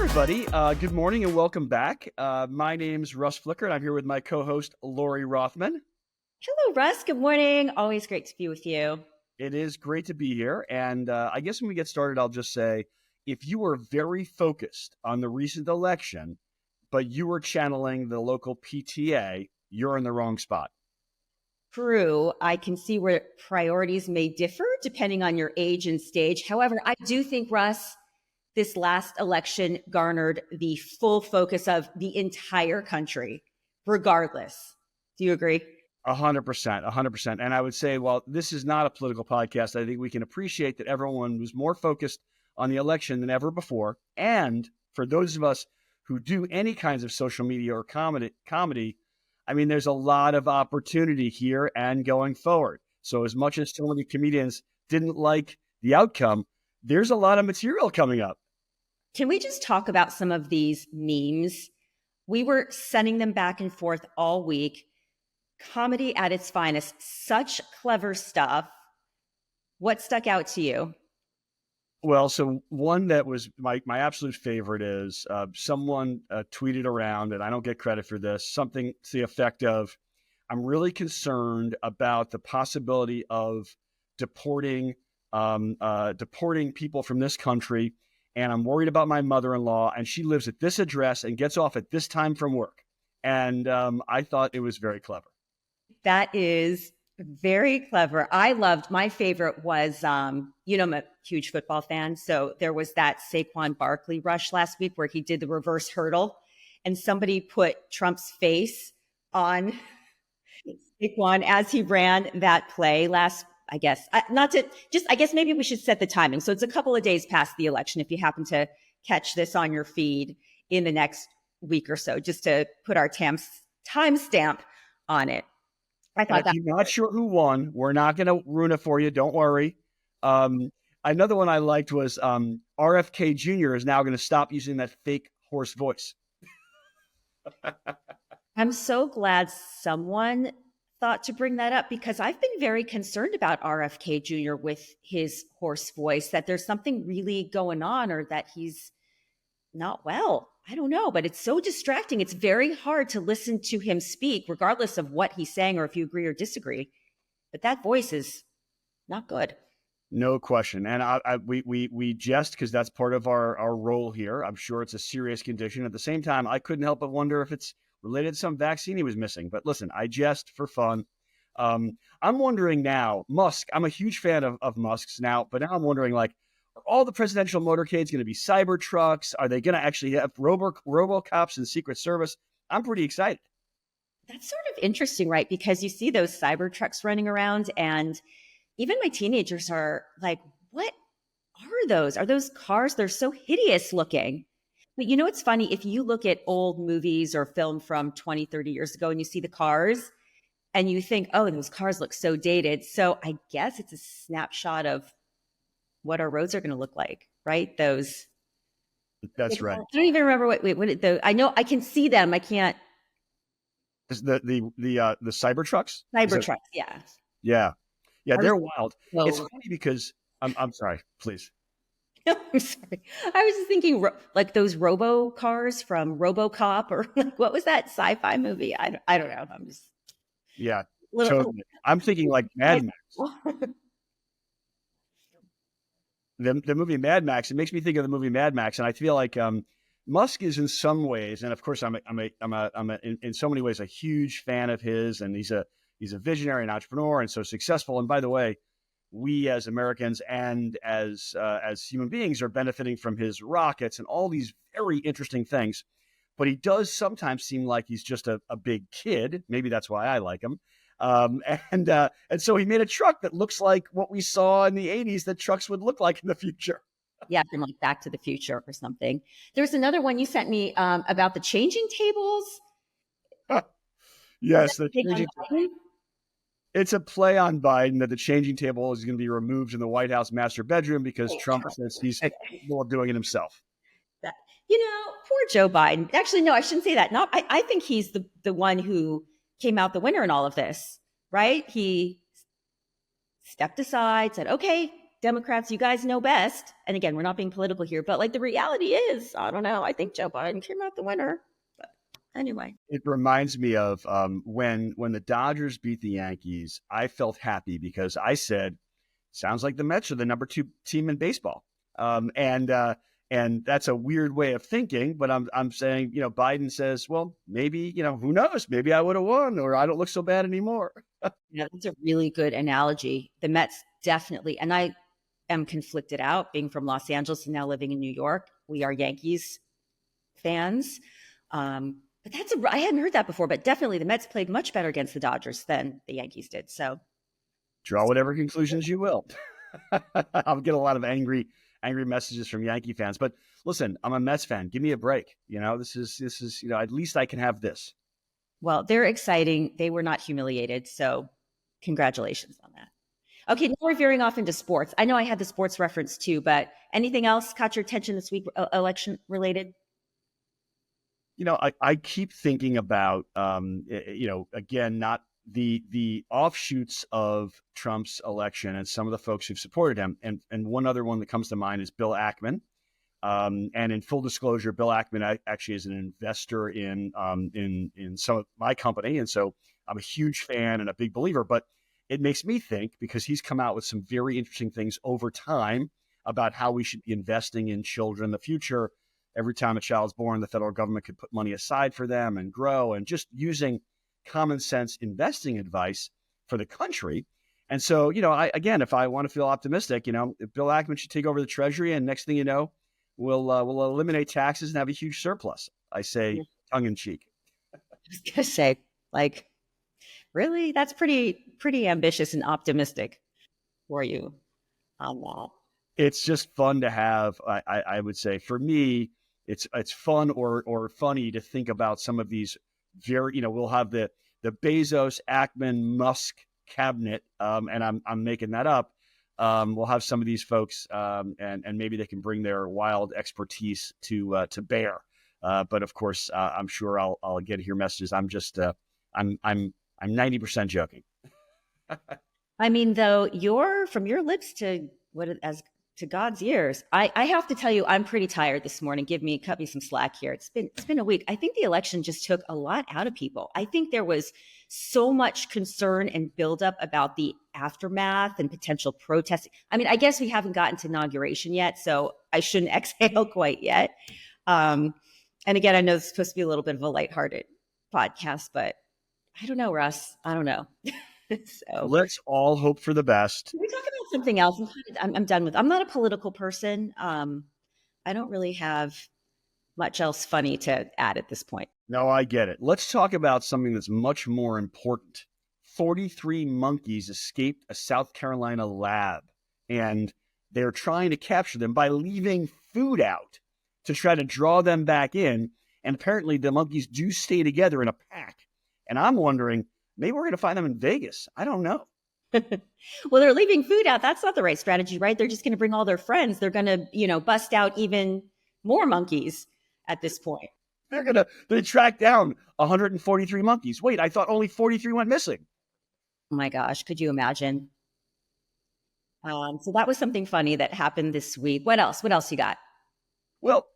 everybody. Good morning and welcome back. My name's Russ Flicker, and I'm here with my co-host, Lori Rothman. Hello, Russ. Good morning. Always great to be with you. It is great to be here. And I guess when we get started, I'll just say, if you were very focused on the recent election, but you were channeling the local PTA, you're in the wrong spot. True. I can see where priorities may differ depending on your age and stage. However, I do think, Russ, this last election garnered the full focus of the entire country, regardless. Do you agree? 100%, 100%. And I would say, while this is not a political podcast, I think we can appreciate that everyone was more focused on the election than ever before. And for those of us who do any kinds of social media or comedy, I mean, there's a lot of opportunity here and going forward. So as much as so many comedians didn't like the outcome, there's a lot of material coming up. Can we just talk about some of these memes? We were sending them back and forth all week. Comedy at its finest, such clever stuff. What stuck out to you? Well, so one that was my absolute favorite is someone tweeted around, and I don't get credit for this, something to the effect of, I'm really concerned about the possibility of deporting people from this country, and I'm worried about my mother-in-law, and she lives at this address and gets off at this time from work. And I thought it was very clever. That is very clever. My favorite was, I'm a huge football fan. So there was that Saquon Barkley rush last week where he did the reverse hurdle and somebody put Trump's face on Saquon as he ran that play I guess maybe we should set the timing. So it's a couple of days past the election. If you happen to catch this on your feed in the next week or so, just to put our timestamp on it. I thought if you're not sure who won, we're not going to ruin it for you. Don't worry. Another one I liked was RFK Jr. is now going to stop using that fake hoarse voice. I'm so glad someone thought to bring that up because I've been very concerned about RFK Jr. with his hoarse voice, that there's something really going on or that he's not well. I don't know, but it's so distracting. It's very hard to listen to him speak, regardless of what he's saying or if you agree or disagree. But that voice is not good. No question. And we jest because that's part of our role here. I'm sure it's a serious condition. At the same time, I couldn't help but wonder if it's related to some vaccine he was missing. But listen, I jest for fun. I'm wondering now, Musk, I'm a huge fan of Musk's now, but now I'm wondering, like, are all the presidential motorcades going to be cyber trucks? Are they going to actually have robocops and Secret Service? I'm pretty excited. That's sort of interesting, right? Because you see those cyber trucks running around and even my teenagers are like, what are those? Are those cars? They're so hideous looking. But you know, it's funny. If you look at old movies or film from 20, 30 years ago and you see the cars and you think, oh, those cars look so dated. So I guess it's a snapshot of what our roads are going to look like, right? That's right. I don't even remember I know I can see them. I can't. The cyber trucks? Trucks, yeah. Yeah. Yeah, they're wild. No. It's funny because I'm sorry, please. No, I'm sorry. I was just thinking like those robo cars from RoboCop or like, what was that sci-fi movie? I don't know. I'm just totally. I'm thinking like Mad Max. The movie Mad Max. It makes me think of the movie Mad Max, and I feel like Musk is in some ways, and of course I'm in so many ways a huge fan of his, and he's a visionary and entrepreneur, and so successful. And by the way, we as Americans and as human beings are benefiting from his rockets and all these very interesting things. But he does sometimes seem like he's just a big kid. Maybe that's why I like him. And so he made a truck that looks like what we saw in the 80s that trucks would look like in the future. Yeah, from like Back to the Future or something. There's another one you sent me about the changing tables. Yes, the changing tables. It's a play on Biden that the changing table is going to be removed in the White House master bedroom because Trump says he's capable of doing it himself. Poor Joe Biden. Actually, no, I shouldn't say that. I think he's the one who came out the winner in all of this, right? He stepped aside, said, okay, Democrats, you guys know best. And again, we're not being political here, but like the reality is, I don't know. I think Joe Biden came out the winner. But anyway. It reminds me of when the Dodgers beat the Yankees. I felt happy because I said, "Sounds like the Mets are the number 2 team in baseball." Um, and uh, and that's a weird way of thinking, but I'm saying, Biden says, well, maybe, who knows? Maybe I would have won, or I don't look so bad anymore. Yeah, that's a really good analogy. The Mets definitely, and I am conflicted out being from Los Angeles and now living in New York. We are Yankees fans. But I hadn't heard that before, but definitely the Mets played much better against the Dodgers than the Yankees did. So Draw whatever conclusions you will. I'll get a lot of angry messages from Yankee fans, but listen, I'm a Mets fan. Give me a break. This is, at least I can have this. well, they're exciting. They were not humiliated. So congratulations on that. Okay, now we're veering off into sports. I know I had the sports reference too, but anything else caught your attention this week, election related? I keep thinking about, again, not the offshoots of Trump's election and some of the folks who've supported him. And one other one that comes to mind is Bill Ackman. And in full disclosure, Bill Ackman actually is an investor in some of my company. And so I'm a huge fan and a big believer, but it makes me think, because he's come out with some very interesting things over time about how we should be investing in children in the future. Every time a child's born, the federal government could put money aside for them and grow, and just using common sense investing advice for the country. And so, if I want to feel optimistic, if Bill Ackman should take over the Treasury, and next thing you know, we'll eliminate taxes and have a huge surplus. I say tongue in cheek. I was gonna say, like, really? That's pretty ambitious and optimistic for you on that. It's just fun to have. I would say, for me, it's fun or funny to think about some of these very, we'll have the Bezos, Ackman, Musk cabinet, and I'm making that up. We'll have some of these folks, and maybe they can bring their wild expertise to bear. But of course, I'm sure I'll get here messages. I'm just I'm 90% joking. I mean, though, from your lips to God's ears. I have to tell you, I'm pretty tired this morning. Cut me some slack here. It's been a week. I think the election just took a lot out of people. I think there was so much concern and buildup about the aftermath and potential protesting. I mean, I guess we haven't gotten to inauguration yet, so I shouldn't exhale quite yet. And again, I know it's supposed to be a little bit of a lighthearted podcast, but I don't know, Russ. I don't know. So let's all hope for the best. Can we talk about something else? I'm done with. I'm not a political person. I don't really have much else funny to add at this point. No, I get it. Let's talk about something that's much more important. 43 monkeys escaped a South Carolina lab, and they're trying to capture them by leaving food out to try to draw them back in. And apparently the monkeys do stay together in a pack. And I'm wondering, maybe we're going to find them in Vegas. I don't know. Well, they're leaving food out. That's not the right strategy, right? They're just going to bring all their friends. They're going to, bust out even more monkeys at this point. They track down 143 monkeys. Wait, I thought only 43 went missing. Oh my gosh. Could you imagine? So that was something funny that happened this week. What else? What else you got? Well,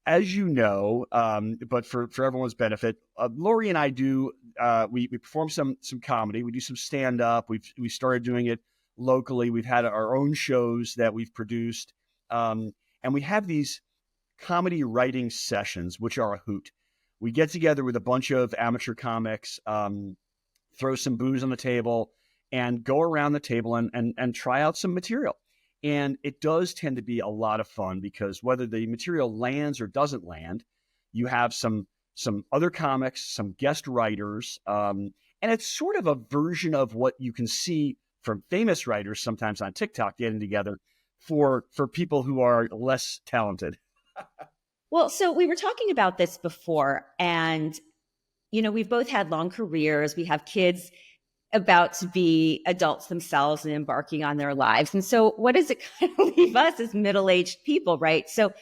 as you know, but for everyone's benefit, Lori and I do, we perform some comedy. We do some stand-up. We started doing it locally. We've had our own shows that we've produced. And we have these comedy writing sessions, which are a hoot. We get together with a bunch of amateur comics, throw some booze on the table, and go around the table and try out some material. And it does tend to be a lot of fun, because whether the material lands or doesn't land, you have some other comics, some guest writers, and it's sort of a version of what you can see from famous writers sometimes on TikTok getting together for people who are less talented. Well, so we were talking about this before, and we've both had long careers. We have kids about to be adults themselves and embarking on their lives. And so what does it kind of leave us as middle-aged people, right? So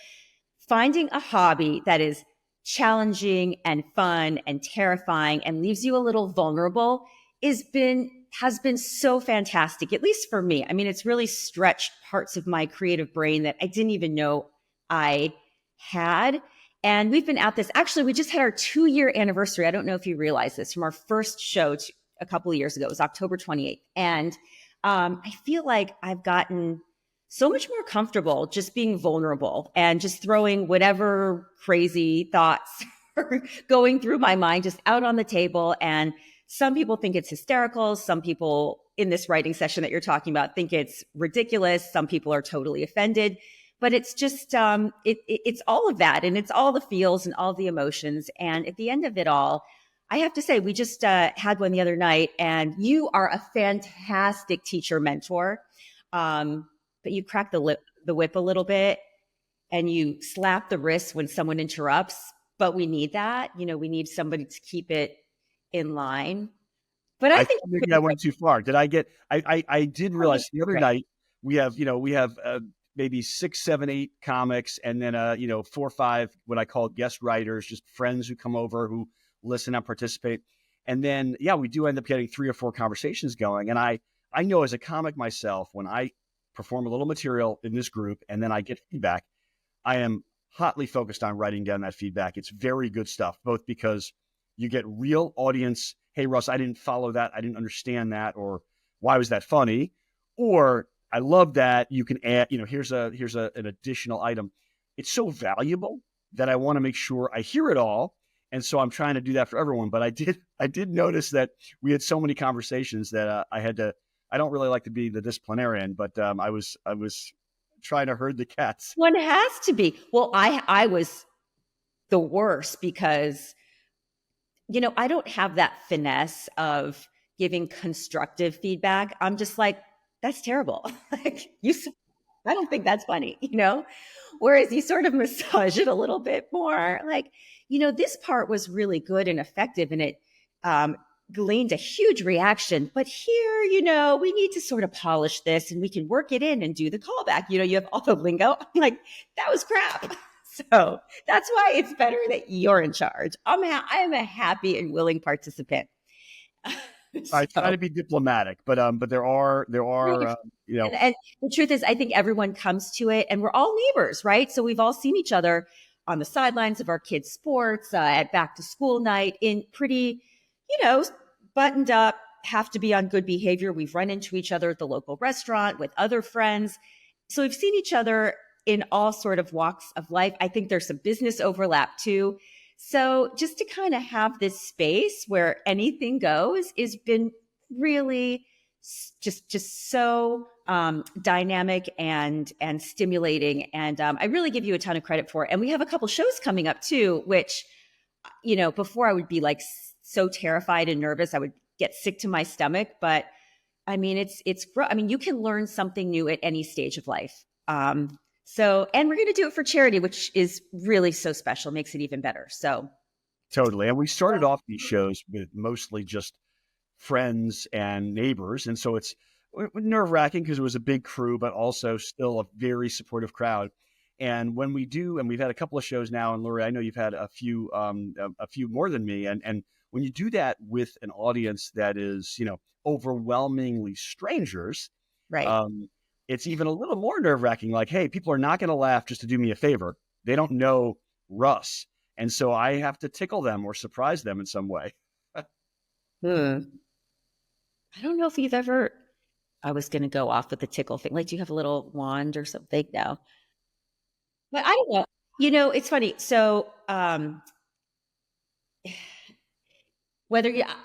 finding a hobby that is challenging and fun and terrifying and leaves you a little vulnerable has been has been so fantastic, at least for me. I mean, it's really stretched parts of my creative brain that I didn't even know I had. And we've been at this. Actually, we just had our 2-year anniversary. I don't know if you realize this, from our first show a couple of years ago. It was October 28th. And I feel like I've gotten so much more comfortable just being vulnerable and just throwing whatever crazy thoughts are going through my mind just out on the table. And some people think it's hysterical. Some people in this writing session that you're talking about think it's ridiculous. Some people are totally offended. But it's just, it's all of that. And it's all the feels and all the emotions. And at the end of it all, I have to say, we just had one the other night, and you are a fantastic teacher mentor. But you crack the whip a little bit, and you slap the wrist when someone interrupts. But we need that. We need somebody to keep it in line. But I think maybe I went too far. Did I get? I did realize the other night we have maybe 6, 7, 8 comics, and then 4 or 5 what I call guest writers, just friends who come over who listen and participate. And then we do end up getting 3 or 4 conversations going. And I know as a comic myself, when I perform a little material in this group and then I get feedback, I am hotly focused on writing down that feedback. It's very good stuff, both because you get real audience. Hey, Russ, I didn't follow that. I didn't understand that. Or why was that funny? Or I love that you can add, here's an additional item. It's so valuable that I want to make sure I hear it all. And so I'm trying to do that for everyone. But I did notice that we had so many conversations that I don't really like to be the disciplinarian, but I was trying to herd the cats. One has to be. Well, I was the worst because, I don't have that finesse of giving constructive feedback. I'm just like, that's terrible. Like, I don't think that's funny, Whereas you sort of massage it a little bit more. Like, this part was really good and effective, and it gleaned a huge reaction. But here, we need to sort of polish this, and we can work it in and do the callback. You have all the lingo. I'm like, that was crap. So that's why it's better that you're in charge. I am a happy and willing participant. I try to be diplomatic, but there are And the truth is, I think everyone comes to it, and we're all neighbors, right? So we've all seen each other on the sidelines of our kids' sports, at back to school night, in pretty, buttoned up, have to be on good behavior. We've run into each other at the local restaurant with other friends. So we've seen each other in all sort of walks of life. I think there's some business overlap too. So just to kind of have this space where anything goes has been really just so dynamic and stimulating. And I really give you a ton of credit for it. And we have a couple shows coming up too, which, before I would be like so terrified and nervous, I would get sick to my stomach. But I mean, you can learn something new at any stage of life. And we're going to do it for charity, which is really so special, makes it even better. So totally. And we started off these shows with mostly just friends and neighbors. And so it's nerve-wracking because it was a big crew, but also still a very supportive crowd. And when we do, and we've had a couple of shows now, and Lori, I know you've had a few more than me. And when you do that with an audience that is, overwhelmingly strangers, right. It's even a little more nerve-wracking. Like, hey, people are not going to laugh just to do me a favor. They don't know Russ. And so I have to tickle them or surprise them in some way. I don't know if you've ever, I was going to go off with the tickle thing. Like, do you have a little wand or something? No. But I don't know. It's funny. So,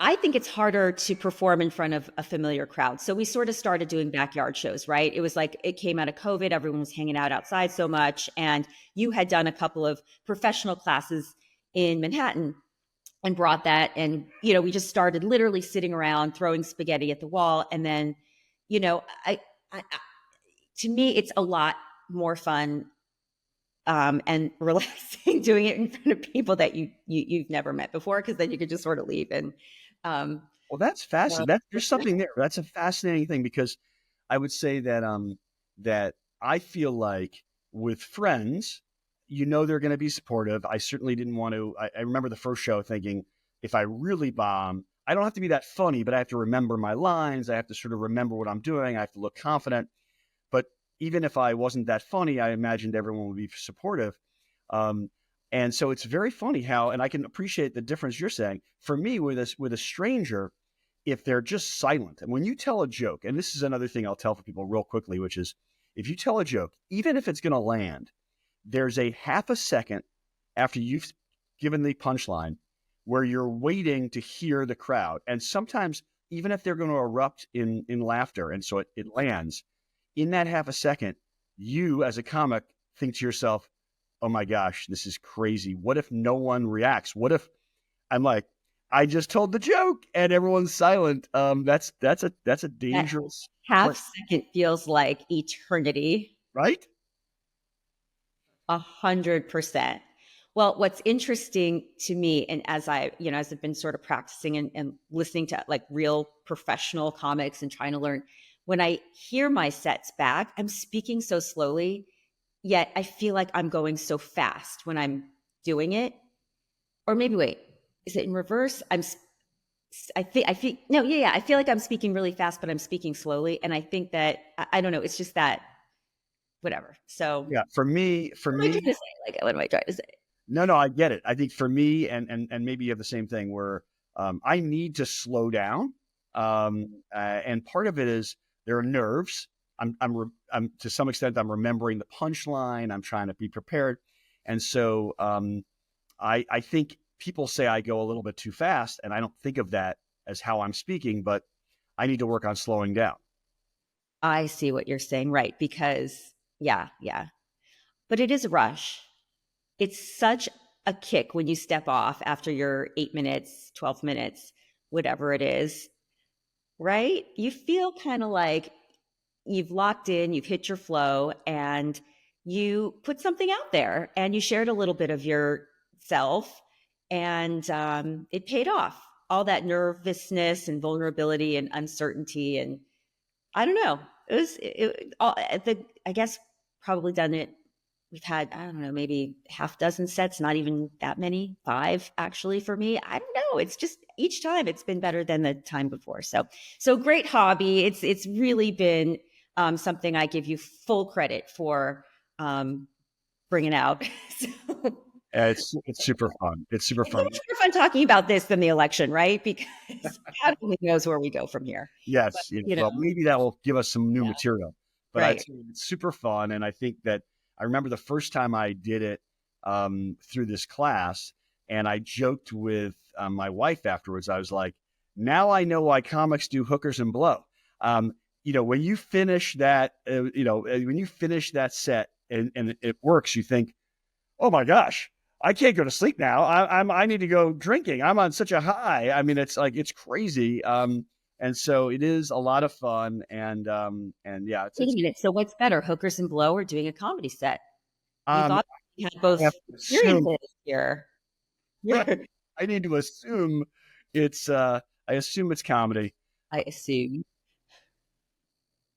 I think it's harder to perform in front of a familiar crowd. So we sort of started doing backyard shows, right? It was like, it came out of COVID. Everyone was hanging out outside so much. And you had done a couple of professional classes in Manhattan and brought that. And, we just started literally sitting around throwing spaghetti at the wall. And then, to me, it's a lot more fun and relaxing doing it in front of people that you've never met before, because then you could just sort of leave. And well, that's fascinating. There's something there. That's a fascinating thing, because I would say that that I feel like with friends, they're going to be supportive. I certainly didn't want to. I remember the first show thinking, if I really bomb, I don't have to be that funny, but I have to remember my lines. I have to sort of remember what I'm doing. I have to look confident. But even if I wasn't that funny, I imagined everyone would be supportive. Um, and so it's very funny how, and I can appreciate the difference you're saying. For me, with a stranger, if they're just silent, and when you tell a joke, and this is another thing I'll tell for people real quickly, which is if you tell a joke, even if it's going to land, there's a half a second after you've given the punchline where you're waiting to hear the crowd. And sometimes, even if they're going to erupt in laughter, and so it lands, in that half a second, you as a comic think to yourself, oh my gosh, this is crazy. What if no one reacts? What if I'm like, I just told the joke and everyone's silent? That's a That dangerous half place, second feels like eternity. right? 100%. Well, what's interesting to me, and as I've been sort of practicing and listening to like real professional comics and trying to learn, when I hear my sets back, I'm speaking so slowly, yet I feel like I'm going so fast when I'm doing it. Or maybe wait, is it in reverse? I feel no, yeah, I feel like I'm speaking really fast, but I'm speaking slowly, and I think that I don't know, it's just that whatever. So Yeah. For me, what am I trying to say? Like, what am I trying to say? no, I get it. I think for me, and maybe you have the same thing where I need to slow down, and part of it is there are nerves. I'm to some extent I'm remembering the punchline. I'm trying to be prepared, and so I think people say I go a little bit too fast, and I don't think of that as how I'm speaking, but I need to work on slowing down. I see what you're saying, right? Because yeah. But it is a rush. It's such a kick when you step off after your 8 minutes, 12 minutes, whatever it is, right? You feel kind of like you've locked in, you've hit your flow, and you put something out there and you shared a little bit of yourself, and it paid off. All that nervousness and vulnerability and uncertainty, and I don't know. It was all I guess probably done it. We've had, I don't know, maybe half dozen sets, not even that many, five actually for me. I don't know. It's just each time it's been better than the time before. So great hobby. It's really been something I give you full credit for bringing out. So, It's super fun. It's super it's so fun. much more fun talking about this than the election, right? Because God only knows where we go from here. But Yes, yes. Well, maybe that will give us some new yeah, material. But I'd right. say it's super fun, and I think that I remember the first time I did it through this class, and I joked with my wife afterwards. I was like, "Now I know why comics do hookers and blow." When you finish that, when you finish that set and it works, you think, oh my gosh, I can't go to sleep now. I need to go drinking. I'm on such a high. I mean, it's like it's crazy. And so it is a lot of fun. And yeah, Wait a minute. So what's better, hookers and blow or doing a comedy set? You um thought you had I have both to assume experiences here. right. I need to assume it's I assume it's comedy. I assume.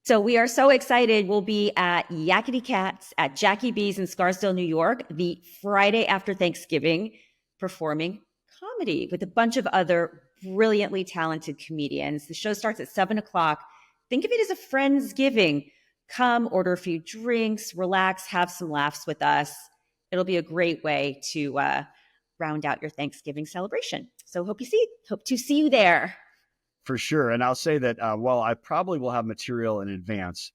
So we are so excited. We'll be at Yakety Cats at Jackie B's in Scarsdale, New York, the Friday after Thanksgiving, performing comedy with a bunch of other brilliantly talented comedians. The show starts at 7 o'clock. Think of it as a Friendsgiving. Come, order a few drinks, relax, have some laughs with us. It'll be a great way to round out your Thanksgiving celebration. So hope to see you there. For sure. And I'll say that while I probably will have material in advance,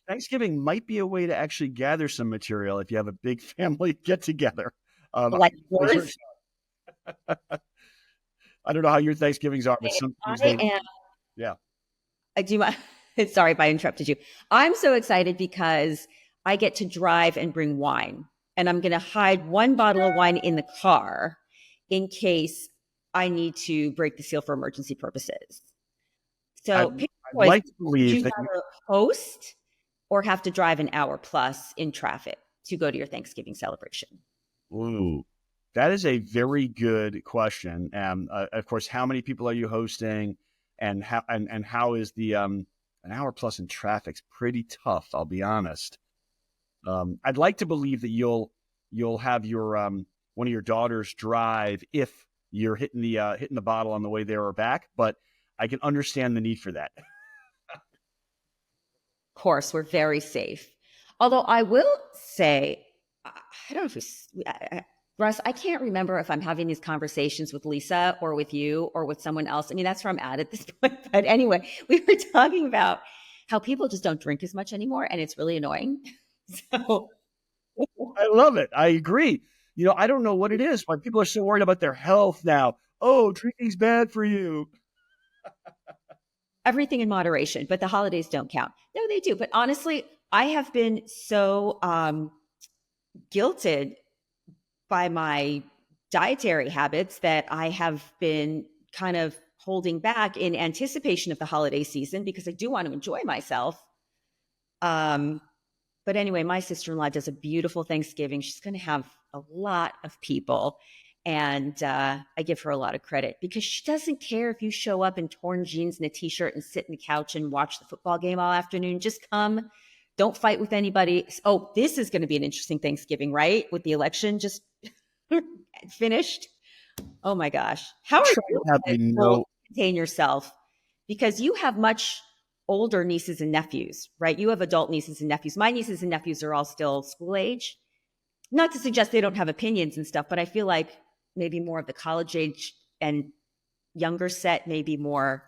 Thanksgiving might be a way to actually gather some material if you have a big family get together. Like For sure. yours, I don't know how your Thanksgivings are, but sometimes I am. yeah, I do. Sorry if I interrupted you. I'm so excited because I get to drive and bring wine, and I'm going to hide one bottle of wine in the car in case I need to break the seal for emergency purposes. I'd, So, pick I'd your poison. like to Would believe you that rather host or have to drive an hour plus in traffic to go to your Thanksgiving celebration? ooh, that is a very good question. Of course, how many people are you hosting, and how is the an hour plus in traffic's pretty tough. I'll be honest. I'd like to believe that you'll have your one of your daughters drive if you're hitting the bottle on the way there or back. But I can understand the need for that. Of course, we're very safe. Although I will say, I don't know if Russ, I can't remember if I'm having these conversations with Lisa or with you or with someone else. I mean, that's where I'm at this point. But anyway, we were talking about how people just don't drink as much anymore, and it's really annoying. So I love it. I agree. I don't know what it is. Why people are so worried about their health now. Oh, drinking's bad for you. everything in moderation, but the holidays don't count. No, they do. But honestly, I have been so guilted by my dietary habits that I have been kind of holding back in anticipation of the holiday season because I do want to enjoy myself. Um, but anyway, my sister in law does a beautiful Thanksgiving. She's going to have a lot of people. And I give her a lot of credit because she doesn't care if you show up in torn jeans and a t shirt and sit in the couch and watch the football game all afternoon. Just come. Don't fight with anybody. Oh, this is going to be an interesting Thanksgiving, right? With the election just finished. Oh my gosh. How are Try you to have a able to no. contain yourself? Because you have much older nieces and nephews, right? You have adult nieces and nephews. My nieces and nephews are all still school age. Not to suggest they don't have opinions and stuff, but I feel like maybe more of the college age and younger set may be more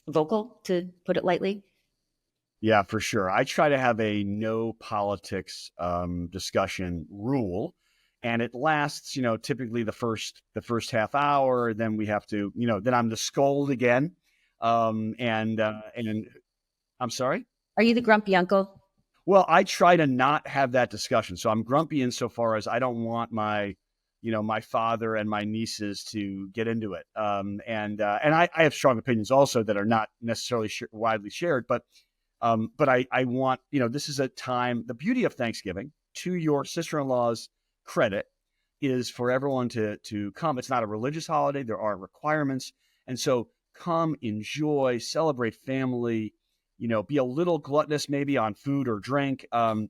vocal, to put it lightly. Yeah, for sure. I try to have a no politics discussion rule, and it lasts, typically the first half hour. Then we have to, then I'm the scold again. And I'm sorry. Are you the grumpy uncle? Well, I try to not have that discussion. So I'm grumpy insofar as I don't want my father and my nieces to get into it. And I have strong opinions also that are not necessarily widely shared, but I want, this is a time, the beauty of Thanksgiving, to your sister-in-law's credit, is for everyone to come. It's not a religious holiday. There are requirements. And so come, enjoy, celebrate family, be a little gluttonous maybe on food or drink, and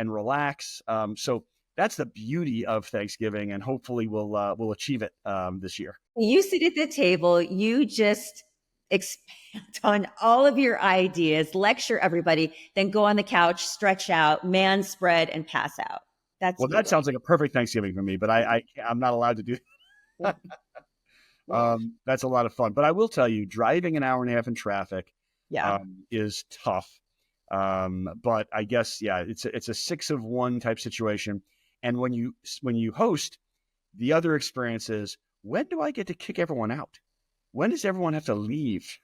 relax. So that's the beauty of Thanksgiving, and hopefully we'll achieve it this year. You sit at the table, you just expand on all of your ideas, lecture everybody, then go on the couch, stretch out, man spread, and pass out. That's Well, you. that sounds like a perfect Thanksgiving for me, but I'm not allowed to do. That's a lot of fun. But I will tell you, driving an hour and a half in traffic Yeah. is tough. But I guess, yeah, it's a six of one type situation. And when you host, the other experience is, when do I get to kick everyone out? When does everyone have to leave?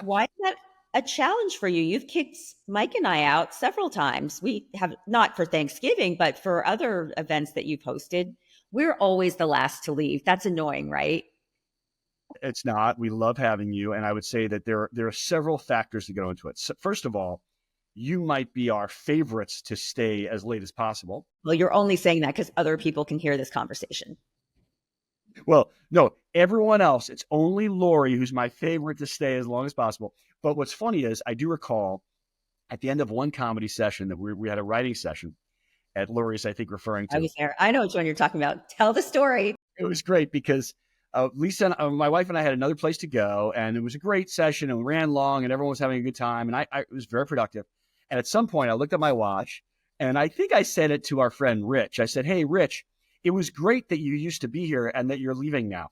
Why is that a challenge for you? You've kicked Mike and I out several times. We have not for Thanksgiving, but for other events that you've hosted. We're always the last to leave. That's annoying, right? It's not. We love having you, and I would say that there are several factors that go into it. So first of all, you might be our favorites to stay as late as possible. Well, you're only saying that because other people can hear this conversation. Well, no, everyone else, it's only Lori who's my favorite to stay as long as possible. But what's funny is I do recall at the end of one comedy session that we had a writing session at Lori's, I think, referring I to. was there. I know which one you're talking about. Tell the story. It was great because Lisa and my wife and I had another place to go, and it was a great session and we ran long and everyone was having a good time. And it was very productive. And at some point, I looked at my watch and I think I said it to our friend Rich. I said, "Hey, Rich, it was great that you used to be here and that you're leaving now."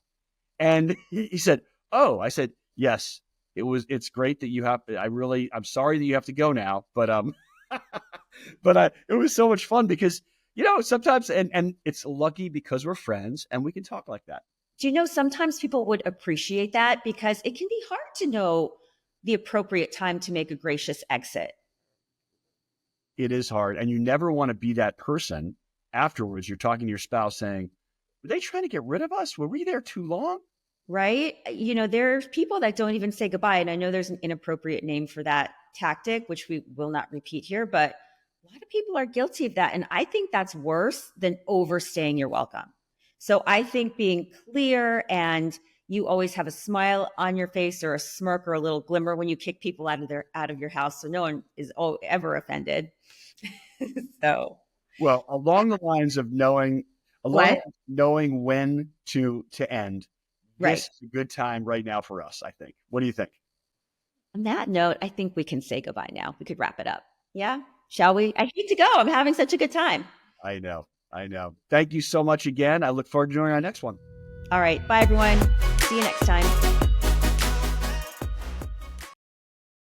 And he said, "Oh," I said, "Yes, it's great that you have, I'm sorry that you have to go now, but, it was so much fun because, sometimes, and it's lucky because we're friends and we can talk like that." Do you know sometimes people would appreciate that because it can be hard to know the appropriate time to make a gracious exit, It is hard. And you never want to be that person afterwards. You're talking to your spouse saying, "Were they trying to get rid of us? Were we there too long?" right? There's people that don't even say goodbye. And I know there's an inappropriate name for that tactic, which we will not repeat here, but a lot of people are guilty of that. And I think that's worse than overstaying your welcome. So I think being clear and you always have a smile on your face or a smirk or a little glimmer when you kick people out of your house, so no one is ever offended. So Well, along the lines of knowing, alone, What? knowing when to end. Right. This is a good time right now for us, I think. What do you think? On that note, I think we can say goodbye now. We could wrap it up. Yeah? Shall we? I hate to go. I'm having such a good time. I know. I know. Thank you so much again. I look forward to doing our next one. All right. Bye, everyone. See you next time.